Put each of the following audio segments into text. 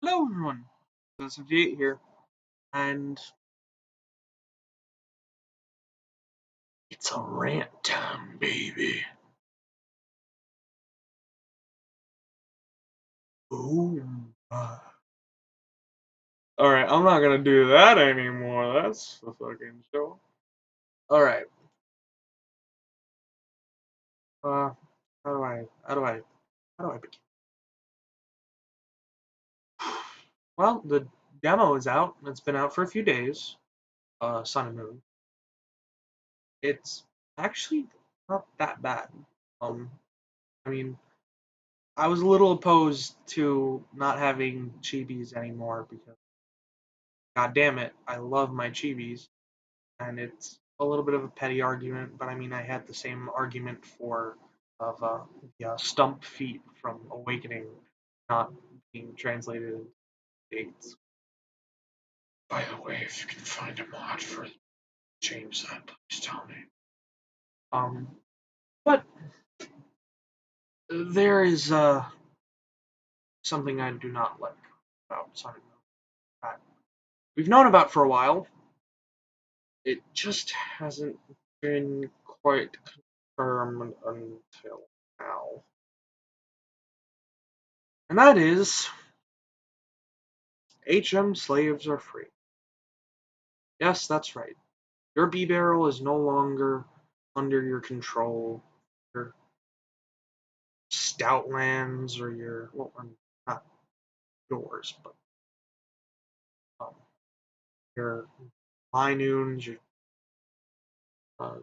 Hello everyone, it's V8 here, and it's a rant time, baby. Boom. Alright, I'm not gonna do that anymore, that's the fucking show. Alright, uh, how do I begin? Well, the demo is out, it's been out for a few days, Sun and Moon. It's actually not that bad. Um, I mean, I was a little opposed to not having chibis anymore because God damn it, I love my chibis, and it's a little bit of a petty argument, but I mean, I had the same argument for of the stump feet from Awakening not being translated into dates. By the way, if you can find a mod for change that, please tell me. Um, but there is something I do not like about Sun and Moon that we've known about for a while. It just hasn't been quite confirmed until now. And that is HM slaves are free. Yes, that's right. Your B barrel is no longer under your control. Your Stoutlands or your, well, not yours, but um, your Linoons, your uh,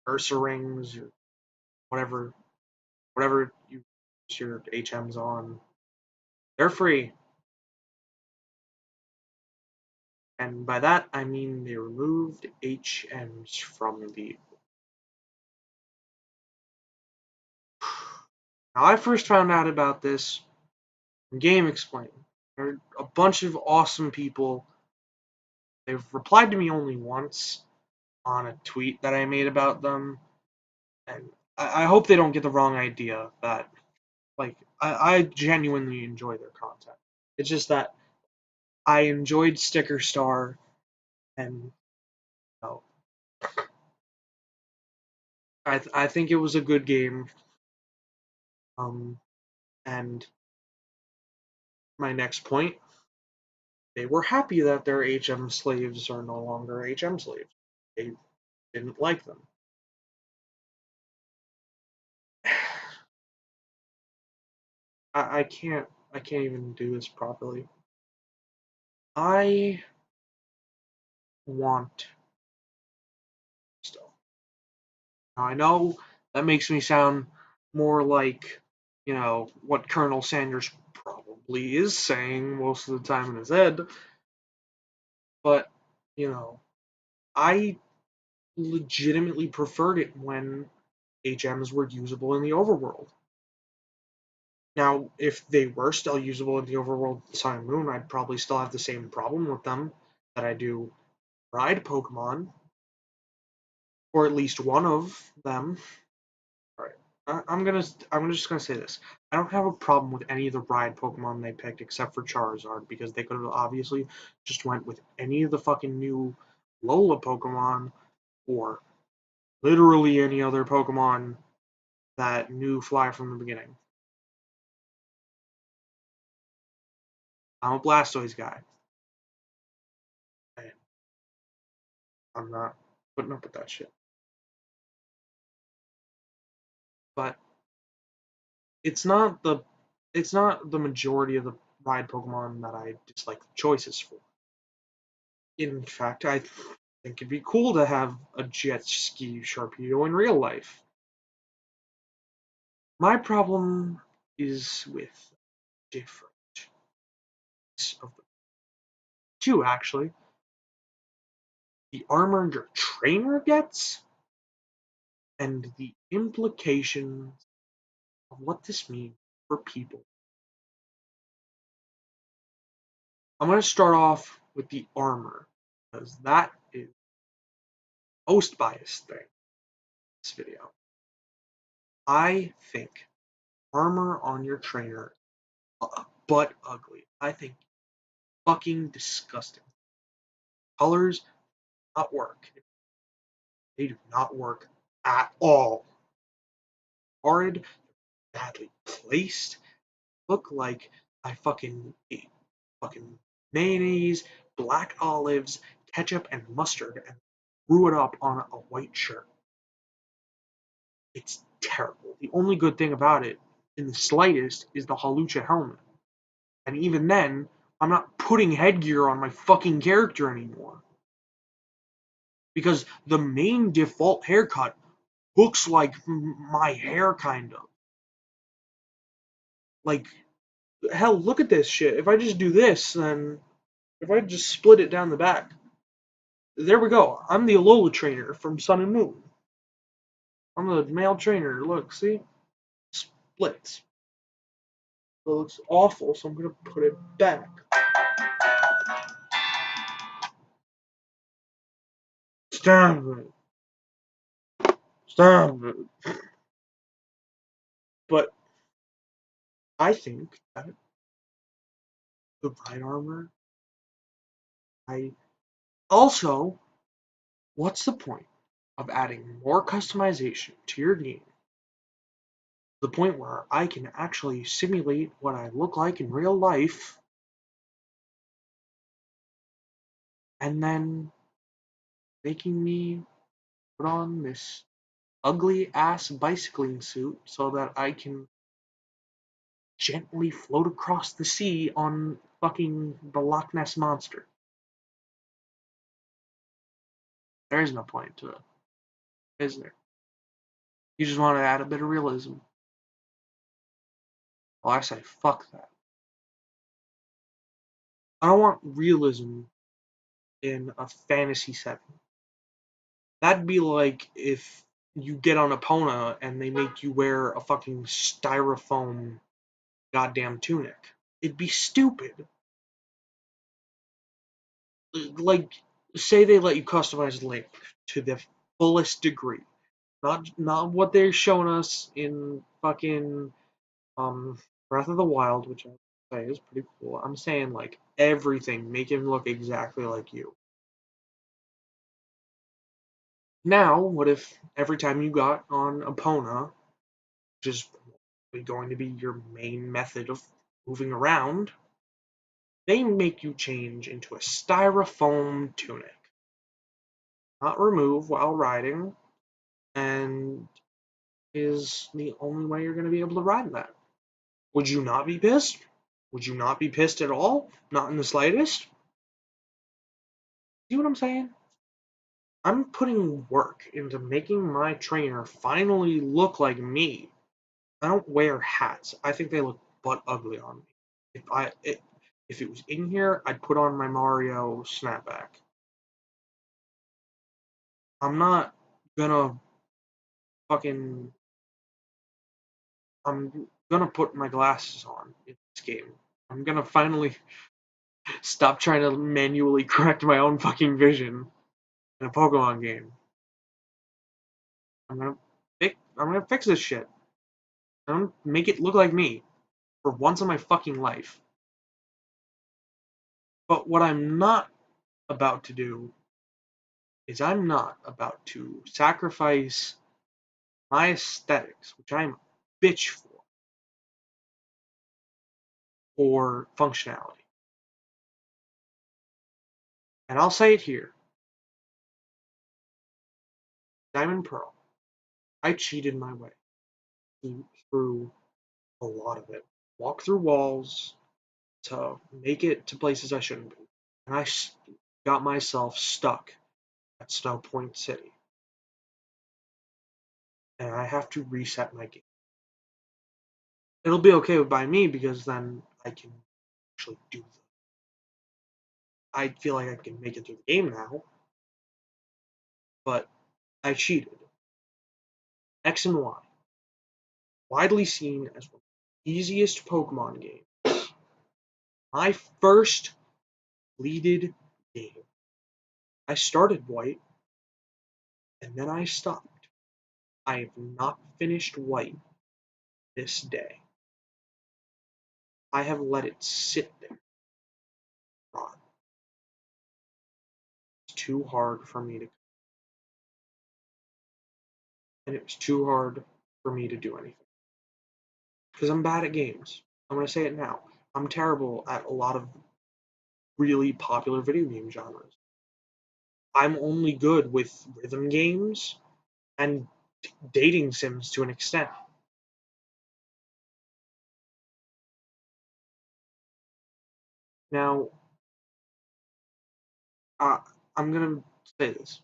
Ursa-rings, your whatever you use your HMs on, they're free. And by that, I mean they removed HMs from the. Now, I first found out about this from Game Explain. There are a bunch of awesome people. They've replied to me only once on a tweet that I made about them, and I hope they don't get the wrong idea that, like, I genuinely enjoy their content. It's just that I enjoyed Sticker Star, and know, I think it was a good game. Um, and my next point, they were happy that their HM slaves are no longer HM slaves. They didn't like them. I can't even do this properly. I want stuff. Now, I know that makes me sound more like, what Colonel Sanders probably is saying most of the time in his head, but, you know, I legitimately preferred it when HMs were usable in the overworld. Now, if they were still usable in the overworld Sun and Moon, I'd probably still have the same problem with them that I do ride Pokemon, or at least one of them. All right, I'm just gonna say this. I don't have a problem with any of the ride Pokemon they picked except for Charizard because they could have obviously just went with any of the fucking new Lola Pokemon or literally any other Pokemon that knew Fly from the beginning. I'm a Blastoise guy. And I'm not putting up with that shit. But it's not the majority of the ride Pokemon that I dislike the choices for. In fact, I think it'd be cool to have a jet ski Sharpedo in real life. My problem is with different of the two actually. The armor your trainer gets and the implications of what this means for people. I'm going to start off with the armor because that is the most biased thing in this video. I think armor on your trainer But ugly. I think fucking disgusting. Colors not work. They do not work at all. Horrid, badly placed. Look like I fucking ate fucking mayonnaise, black olives, ketchup, and mustard and threw it up on a white shirt. It's terrible. The only good thing about it, in the slightest, is the Halucha helmet. And even then, I'm not putting headgear on my fucking character anymore. Because the main default haircut looks like my hair, kind of. Like, hell, look at this shit. If I just do this, then if I just split it down the back, there we go. I'm the Alola trainer from Sun and Moon. I'm the male trainer. Look, see? Splits. It looks awful, so I'm gonna put it back. Stop it. Stop it. But I think that the ride armor, I also, what's the point of adding more customization to your game to the point where I can actually simulate what I look like in real life and then making me put on this ugly ass bicycling suit so that I can gently float across the sea on fucking the Loch Ness Monster. There is no point to it, is there? You just want to add a bit of realism. Well, I say fuck that. I don't want realism in a fantasy setting. That'd be like if you get on Epona and they make you wear a fucking styrofoam goddamn tunic. It'd be stupid. Like, say they let you customize Link to the fullest degree. Not what they're showing us in fucking Breath of the Wild, which I say is pretty cool. I'm saying like everything, make him look exactly like you. Now, what if every time you got on Epona, which is going to be your main method of moving around, they make you change into a styrofoam tunic. Not remove while riding, and is the only way you're going to be able to ride that. Would you not be pissed? Would you not be pissed at all? Not in the slightest? See what I'm saying? I'm putting work into making my trainer finally look like me. I don't wear hats. I think they look butt ugly on me. If it was in here, I'd put on my Mario snapback. I'm not gonna fucking. I'm gonna put my glasses on in this game. I'm gonna finally stop trying to manually correct my own fucking vision in a Pokemon game. I'm gonna I'm gonna fix this shit. I'm gonna make it look like me for once in my fucking life. But what I'm not about to do is I'm not about to sacrifice my aesthetics, which I'm a bitch for functionality. And I'll say it here, Diamond Pearl, I cheated my way through a lot of it. Walk through walls to make it to places I shouldn't be. And I got myself stuck at Snow Point City. And I have to reset my game. It'll be okay by me because then I can actually do the. I feel like I can make it through the game now, but I cheated. X and Y, widely seen as one of the easiest Pokemon games. My first completed game. I started White, and then I stopped. I have not finished White this day. I have let it sit there. It's too hard for me to, and it was too hard for me to do anything. Because I'm bad at games. I'm going to say it now. I'm terrible at a lot of really popular video game genres. I'm only good with rhythm games and dating sims to an extent. Now, uh, I'm going to say this.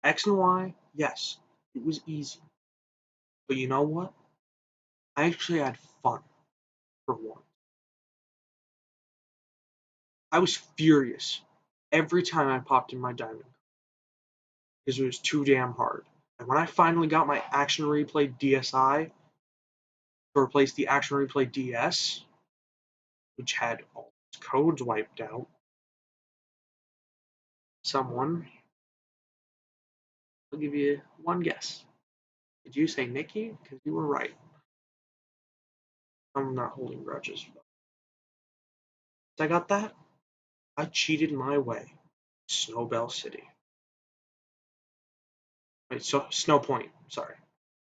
X and Y, yes, it was easy. But you know what? I actually had fun for one. I was furious every time I popped in my diamond because it was too damn hard. And when I finally got my Action Replay DSi to replace the Action Replay DS, which had all its codes wiped out, someone, I'll give you one guess. Did you say Nikki? Because you were right. I'm not holding grudges. I got that. I cheated my way. Snowbell City. Wait, so Snow Point. Sorry.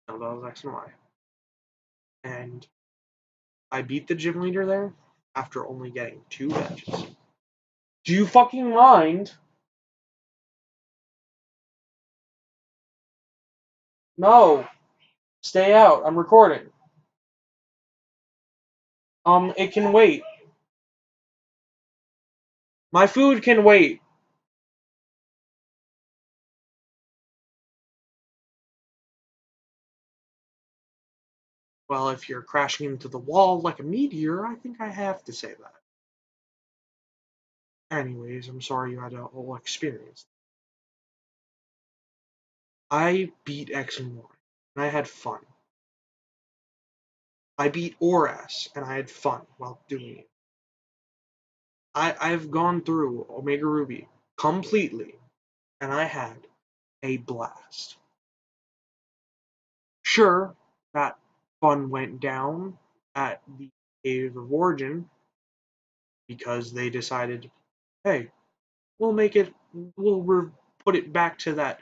Snowbell is X and Y. And I beat the gym leader there after only getting 2 badges. Do you fucking mind? No. Stay out. I'm recording. It can wait. My food can wait. Well, if you're crashing into the wall like a meteor, I think I have to say that. Anyways, I'm sorry you had a whole experience. I beat X and Y, and I had fun. I beat ORAS, and I had fun while doing it. I've gone through Omega Ruby completely, and I had a blast. Sure, that fun went down at the Cave of Origin because they decided, hey, we'll make it, we'll put it back to that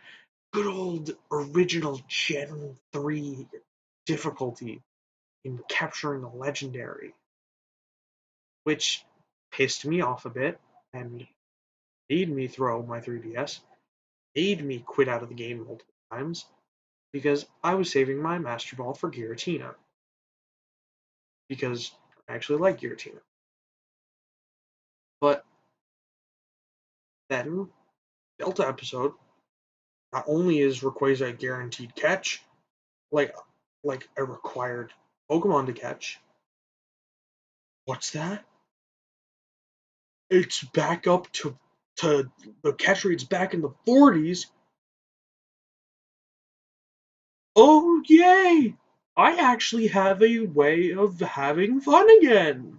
good old original Gen 3 difficulty in capturing a legendary, which pissed me off a bit and made me throw my 3DS, made me quit out of the game multiple times because I was saving my Master Ball for Giratina. Because I actually like Giratina. But then, Delta episode, not only is Rayquaza a guaranteed catch, like like a required Pokemon to catch. What's that? It's back up to the catch rate's back in the 40s. Oh yay! I actually have a way of having fun again.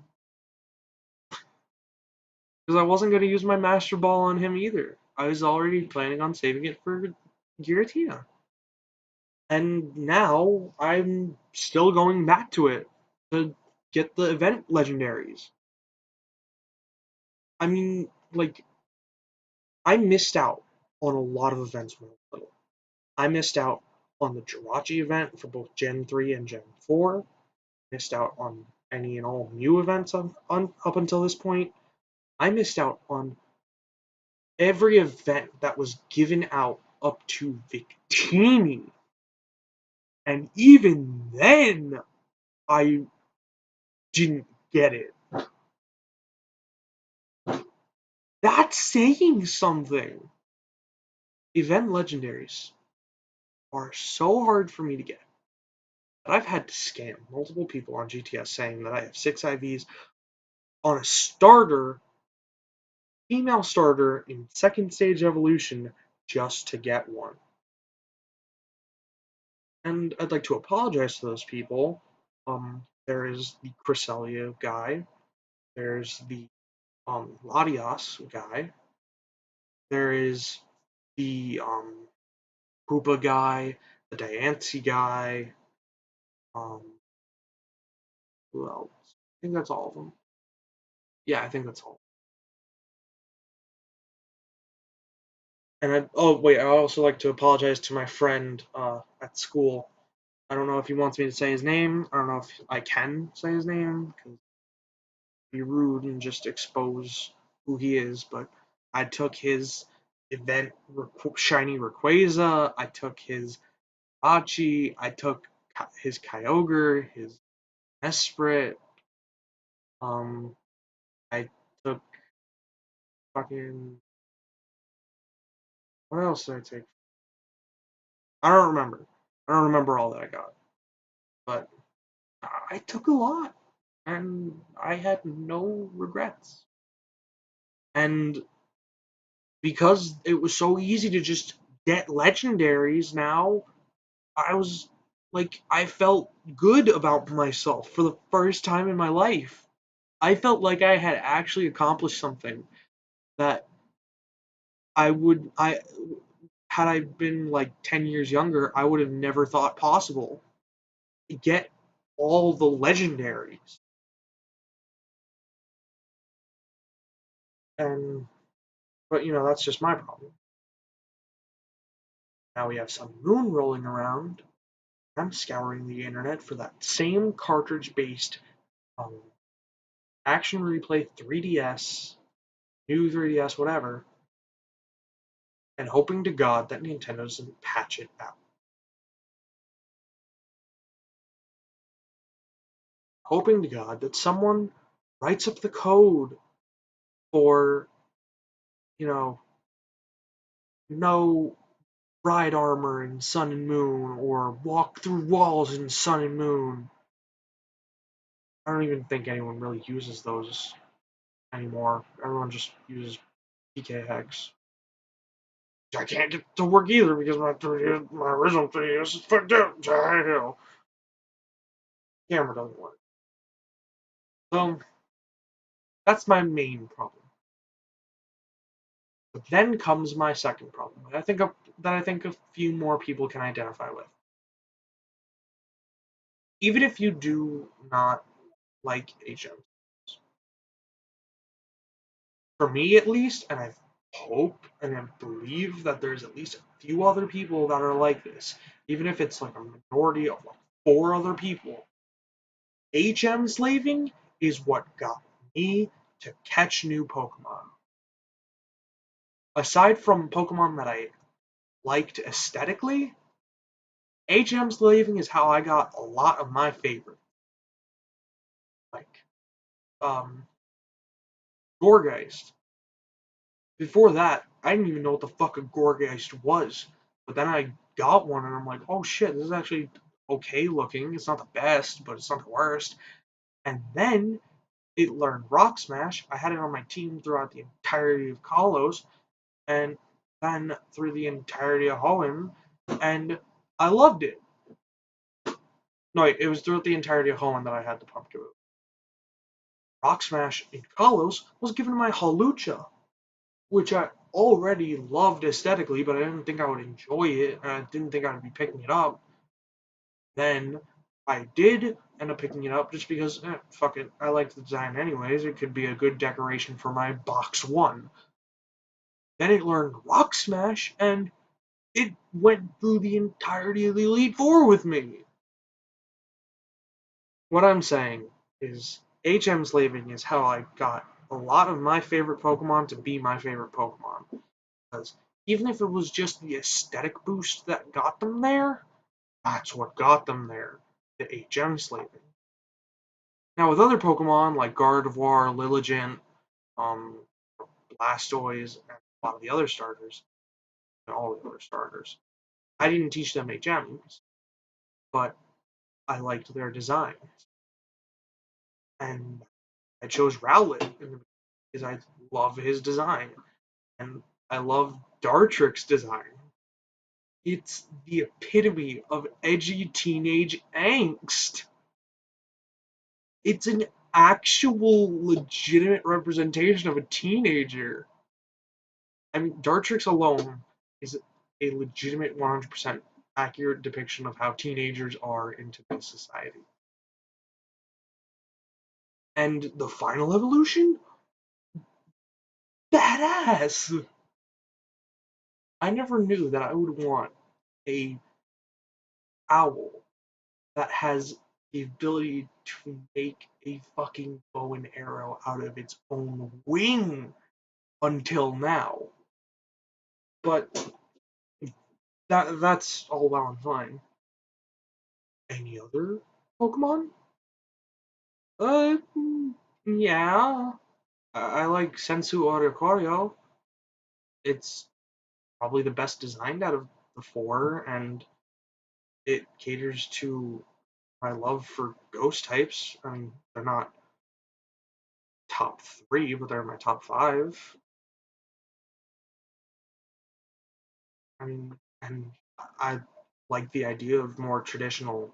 Because I wasn't going to use my Master Ball on him either. I was already planning on saving it for Giratina. And now I'm still going back to it to get the event legendaries. I mean, like, I missed out on a lot of events when I was little. I missed out on the Jirachi event for both Gen 3 and Gen 4. Missed out on any and all new events up until this point. I missed out on every event that was given out up to Victini. And even then, I didn't get it. That's saying something. Event legendaries are so hard for me to get that I've had to scam multiple people on GTS saying that I have 6 IVs on a starter, female starter in second stage evolution just to get one. And I'd like to apologize to those people. There is the Cresselia guy. There's the Latias guy. There is the Koopa guy, the Diancie guy. Um, who else? think that's all of them. Yeah, I think that's all. And oh wait, I also like to apologize to my friend at school. I don't know if he wants me to say his name. I don't know if I can say his name because it'd be rude and just expose who he is. But I took his event shiny Rayquaza. I took his Achi. I took his Kyogre, his Esprit. Um, I took fucking what else did I take? I don't remember. I don't remember all that I got, but I took a lot, and I had no regrets. And because it was so easy to just get legendaries now, I was like, I felt good about myself for the first time in my life. I felt like I had actually accomplished something that I had I been like 10 years younger, I would have never thought possible. Get all the legendaries. And but that's just my problem. Now we have Sun Moon rolling around. I'm scouring the internet for that same cartridge-based um, Action Replay 3DS, new 3DS, whatever, and hoping to God that Nintendo doesn't patch it out. Hoping to God that someone writes up the code for, you know, no ride armor in Sun and Moon or walk through walls in Sun and Moon. I don't even think anyone really uses those anymore. Everyone just uses PK Hex. I can't get to work either because my original 3DS is fucked up. Camera doesn't work. So that's my main problem. But then comes my second problem. That I think a few more people can identify with. Even if you do not like HM, for me at least, and I hope and I believe that there's at least a few other people that are like this, even if it's like a minority of like 4 other people. HM slaving is what got me to catch new Pokemon. Aside from Pokemon that I liked aesthetically, HM slaving is how I got a lot of my favorite. Like, um, Gorgeist. Before that, I didn't even know what the fuck a Gorgeist was. But then I got one and I'm like, oh shit, this is actually okay looking. It's not the best, but it's not the worst. And then it learned Rock Smash. I had it on my team throughout the entirety of Kalos, and then through the entirety of Hoenn, and I loved it. No, wait, it was throughout the entirety of Hoenn that I had the Pumpkin move. Rock Smash in Kalos was given to my Hawlucha, which I already loved aesthetically, but I didn't think I would enjoy it, and I didn't think I'd be picking it up. Then I did end up picking it up just because, fuck it, I liked the design anyways. It could be a good decoration for my box 1. Then it learned Rock Smash, and it went through the entirety of the Elite Four with me. What I'm saying is, HM slaving is how I got a lot of my favorite Pokemon to be my favorite Pokemon. Because even if it was just the aesthetic boost that got them there, that's what got them there. The HM slaving. Now with other Pokemon like Gardevoir, Lilligant, um, Blastoise, and a lot of the other starters, and all the other starters, I didn't teach them HMs, but I liked their designs. And I chose Rowlet because I love his design. And I love Dartrix's design. It's the epitome of edgy teenage angst. It's an actual legitimate representation of a teenager. I mean, Dartrix alone is a legitimate 100% accurate depiction of how teenagers are in today's society. And the final evolution? Badass! I never knew that I would want a owl that has the ability to make a fucking bow and arrow out of its own wing until now. But that's all well and fine. Any other Pokemon? Uh, yeah. I like Sensu Oricorio. It's probably the best designed out of the four, and it caters to my love for ghost types. I mean, they're not top three, but they're my top five. I mean, and I like the idea of more traditional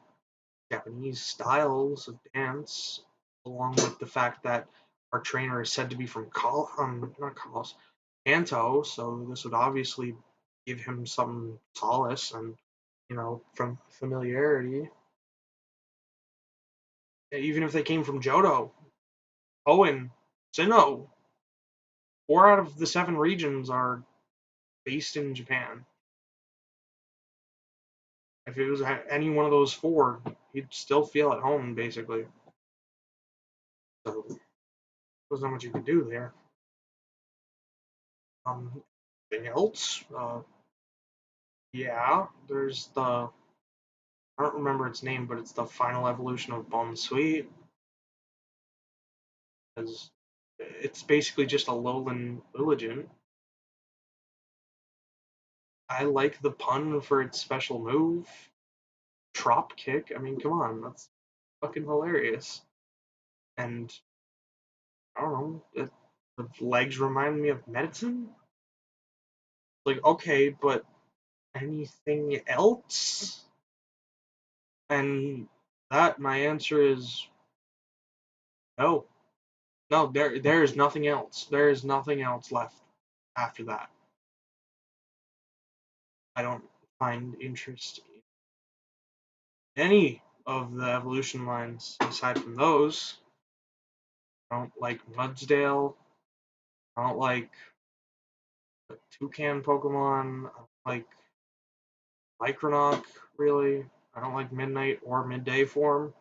Japanese styles of dance, along with the fact that our trainer is said to be from not Kalos, Kanto, so this would obviously give him some solace and, from familiarity. Even if they came from Johto, Hoenn, Sinnoh, 4 out of the 7 regions are based in Japan. If it was any one of those 4, he'd still feel at home, basically. So there's not much you can do there. Anything else? Yeah, there's I don't remember its name, but it's the final evolution of Bonsui. It's basically just a lowland Lilligant. I like the pun for its special move, Trop Kick. I mean, come on, that's fucking hilarious. And I don't know, the legs remind me of medicine. Like, okay, but anything else? And my answer is no. No, there is nothing else. There is nothing else left after that. I don't find interest in any of the evolution lines aside from those. I don't like Mudsdale. I don't like the Toucan Pokemon. I don't like Micronoc, really. I don't like Midnight or Midday form.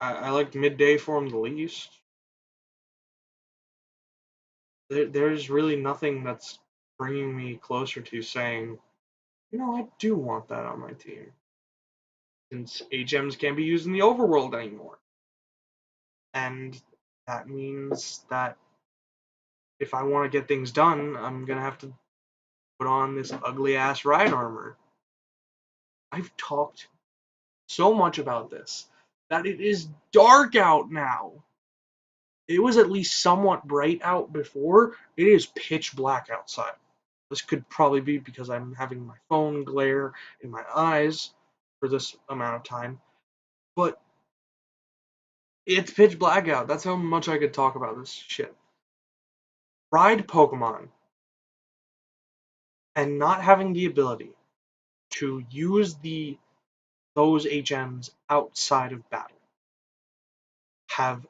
I like Midday form the least. There's really nothing that's bringing me closer to saying, I do want that on my team. Since HMs can't be used in the overworld anymore. And that means that if I want to get things done, I'm going to have to put on this ugly ass ride armor. I've talked so much about this that it is dark out now. It was at least somewhat bright out before. It is pitch black outside. This could probably be because I'm having my phone glare in my eyes for this amount of time. But it's pitch black out. That's how much I could talk about this shit. Ride Pokemon and not having the ability to use those HMs outside of battle have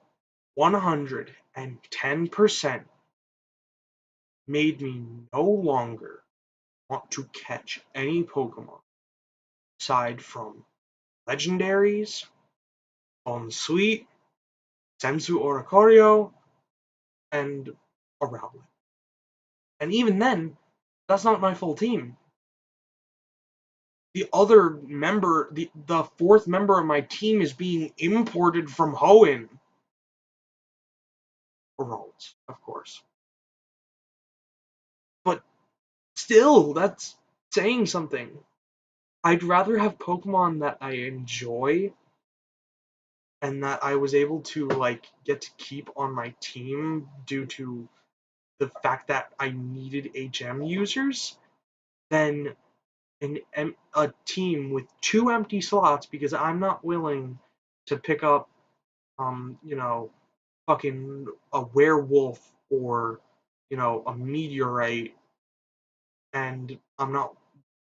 110% made me no longer want to catch any Pokemon aside from legendaries, Sweet, Sensu Oricorio, and a Rowlet. And even then, that's not my full team. The other member, the fourth member of my team is being imported from Hoenn. Or Rowlet, of course. But still, that's saying something. I'd rather have Pokemon that I enjoy and that I was able to get to keep on my team due to the fact that I needed HM users than a team with 2 empty slots because I'm not willing to pick up fucking a werewolf or a meteorite, and I'm not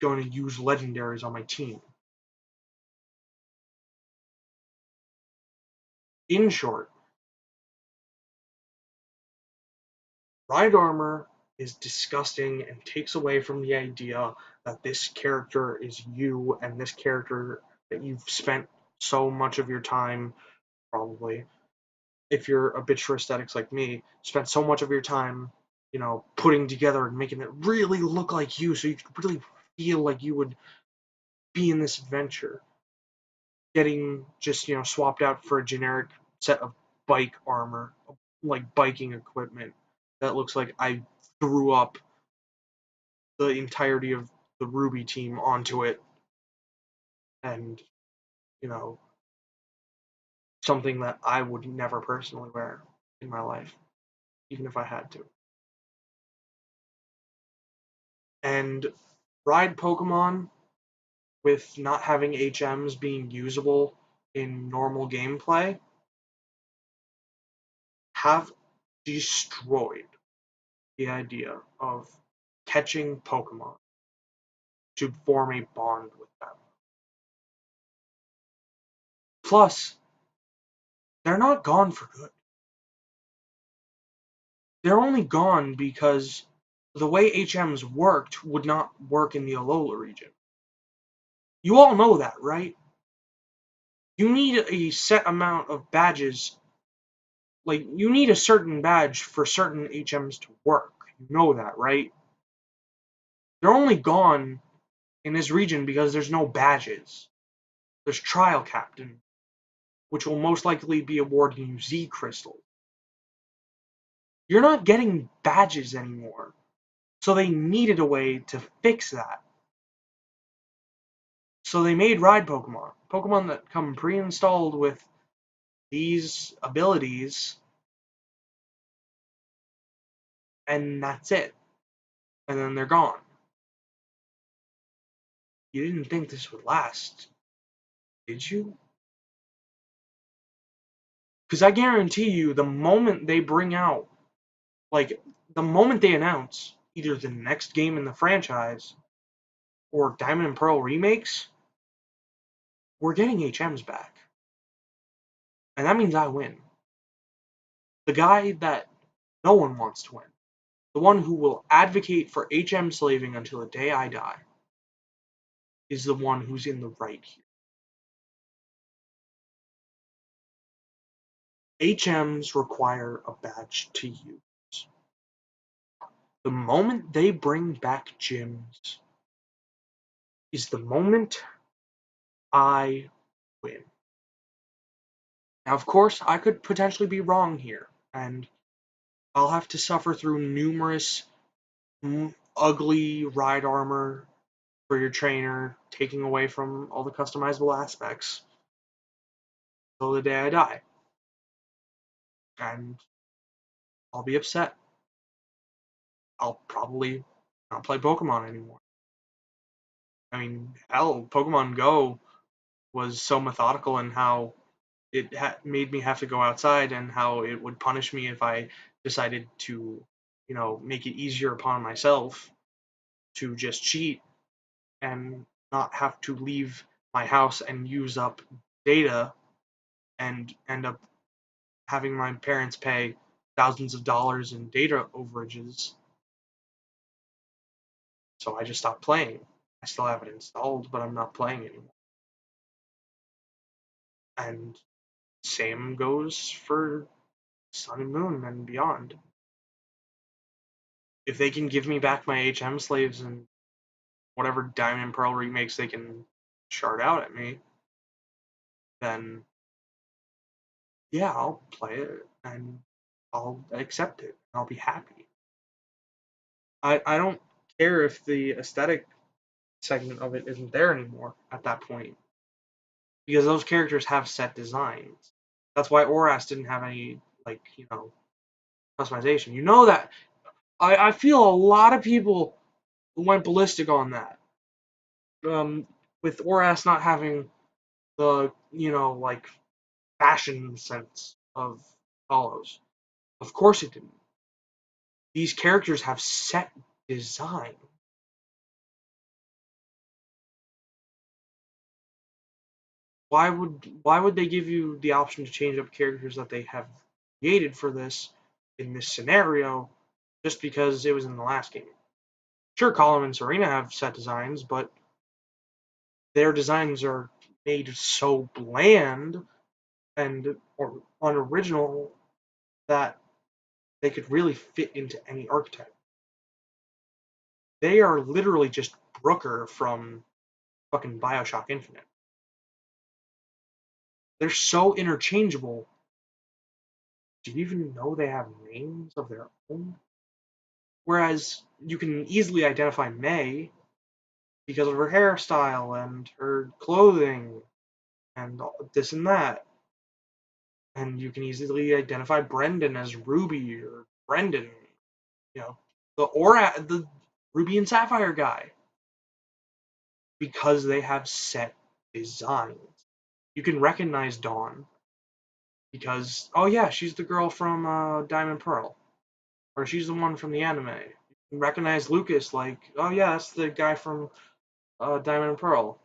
going to use legendaries on my team. In short, Ride armor is disgusting and takes away from the idea that this character is you and this character that you've spent so much of your time, probably, if you're a bitch for aesthetics like me, spent so much of your time, putting together and making it really look like you so you could really feel like you would be in this adventure. Getting just, swapped out for a generic set of bike armor, like biking equipment, that looks like I threw up the entirety of the Ruby team onto it, and, you know, something that I would never personally wear in my life, even if I had to. And ride Pokemon with not having HMs being usable in normal gameplay have destroyed the idea of catching Pokemon to form a bond with them. Plus, they're not gone for good. They're only gone because the way HMs worked would not work in the Alola region. You all know that, right? You need a set amount of badges. Like, you need a certain badge for certain HMs to work. You know that, right? They're only gone in this region because there's no badges. There's Trial Captain, which will most likely be awarding you Z Crystal. You're not getting badges anymore. So they needed a way to fix that. So they made Ride Pokemon. Pokemon that come pre-installed with these abilities, and that's it. And then they're gone. You didn't think this would last, did you? Because I guarantee you, the moment they bring out, like, the moment they announce either the next game in the franchise or Diamond and Pearl remakes, we're getting HMs back. And that means I win. The guy that no one wants to win. The one who will advocate for HM slaving until the day I die is the one who's in the right here. HMs require a badge to use. The moment they bring back gyms is the moment I win. Now, of course, I could potentially be wrong here, and I'll have to suffer through numerous ugly ride armor for your trainer, taking away from all the customizable aspects until the day I die. And I'll be upset. I'll probably not play Pokemon anymore. I mean, hell, Pokemon Go was so methodical in how it made me have to go outside and how it would punish me if I decided to, make it easier upon myself to just cheat and not have to leave my house and use up data and end up having my parents pay thousands of dollars in data overages. So I just stopped playing. I still have it installed, but I'm not playing anymore. And same goes for Sun and Moon and beyond. If they can give me back my HM slaves and whatever Diamond and Pearl remakes they can shard out at me, then yeah, I'll play it and I'll accept it. I'll be happy. I don't care if the aesthetic segment of it isn't there anymore at that point, because those characters have set designs. That's why Oras didn't have any, like, customization. You know that. I feel a lot of people went ballistic on that. With Oras not having the, like, fashion sense of follows. Of course it didn't. These characters have set design. Why would they give you the option to change up characters that they have created for this in this scenario just because it was in the last game. Sure, Colin and Serena have set designs, but their designs are made so bland and or unoriginal that they could really fit into any archetype. They are literally just Brooker from fucking Bioshock Infinite. They're so interchangeable. Do you even know they have names of their own? Whereas you can easily identify May because of her hairstyle and her clothing and this and that. And you can easily identify Brendan as Ruby or Brendan, you know, the Ruby and Sapphire guy because they have set designs. You can recognize Dawn because, oh yeah, she's the girl from Diamond Pearl, or she's the one from the anime. You can recognize Lucas like, oh yeah, that's the guy from Diamond and Pearl.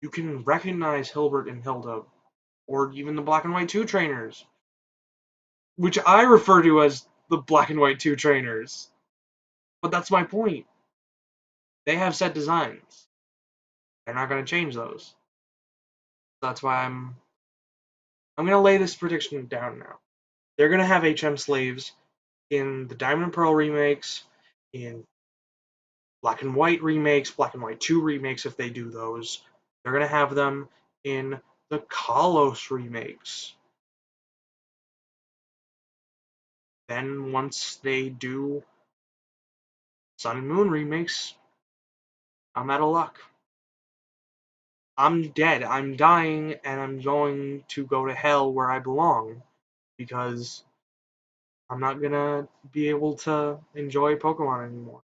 You can recognize Hilbert and Hilda, or even the Black and White 2 trainers, which I refer to as the Black and White 2 trainers. But that's my point. They have set designs. They're not going to change those. That's why I'm going to lay this prediction down now. They're going to have HM slaves in the Diamond and Pearl remakes, in Black and White remakes, Black and White 2 remakes if they do those. They're going to have them in the Kalos remakes. Then once they do Sun and Moon remakes, I'm out of luck. I'm dead. I'm dying, and I'm going to go to hell where I belong because I'm not gonna be able to enjoy Pokemon anymore.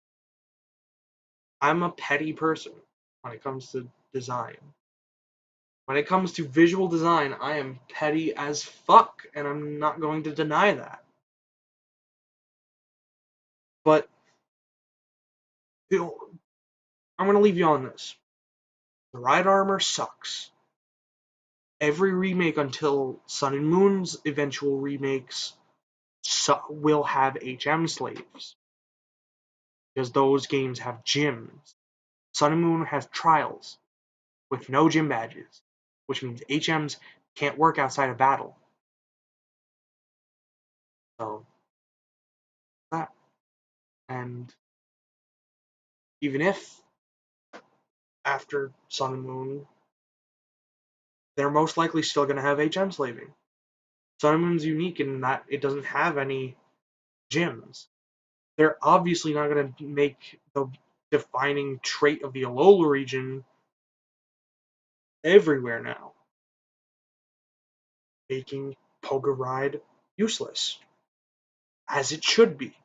I'm a petty person when it comes to design. When it comes to visual design, I am petty as fuck, and I'm not going to deny that. But you know, I'm gonna leave you on this. The ride armor sucks. Every remake until Sun and Moon's eventual remakes will have HM slaves because those games have gyms. Sun and Moon has trials with no gym badges, which means HMs can't work outside of battle. So that, and even if after Sun and Moon, they're most likely still going to have HM slaving. Sun and Moon's unique in that it doesn't have any gyms. They're obviously not going to make the defining trait of the Alola region everywhere now, making Poga Ride useless, as it should be.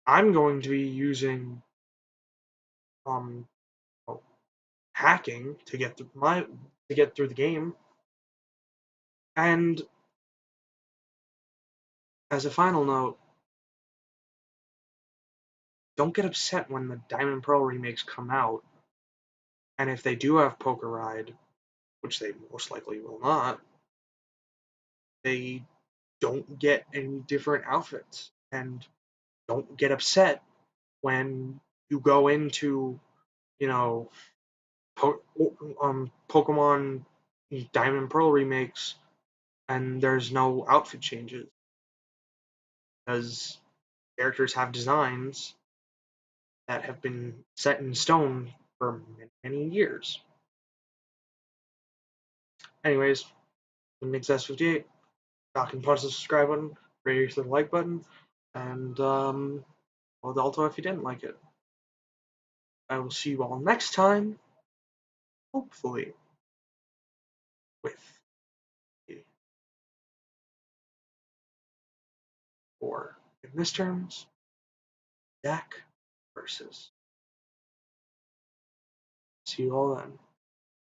I'm going to be using um, hacking to get through the game, and as a final note, don't get upset when the Diamond and Pearl remakes come out, and if they do have Poker Ride, which they most likely will not, they don't get any different outfits, and don't get upset when you go into, you know, Pokemon Diamond and Pearl remakes and there's no outfit changes because characters have designs that have been set in stone for many, many years. Anyways, MIMMIKYU 58, and punch the subscribe button, rate the like button, and well, also if you didn't like it. I will see you all next time, hopefully, with or in this terms, Dak versus. See you all then.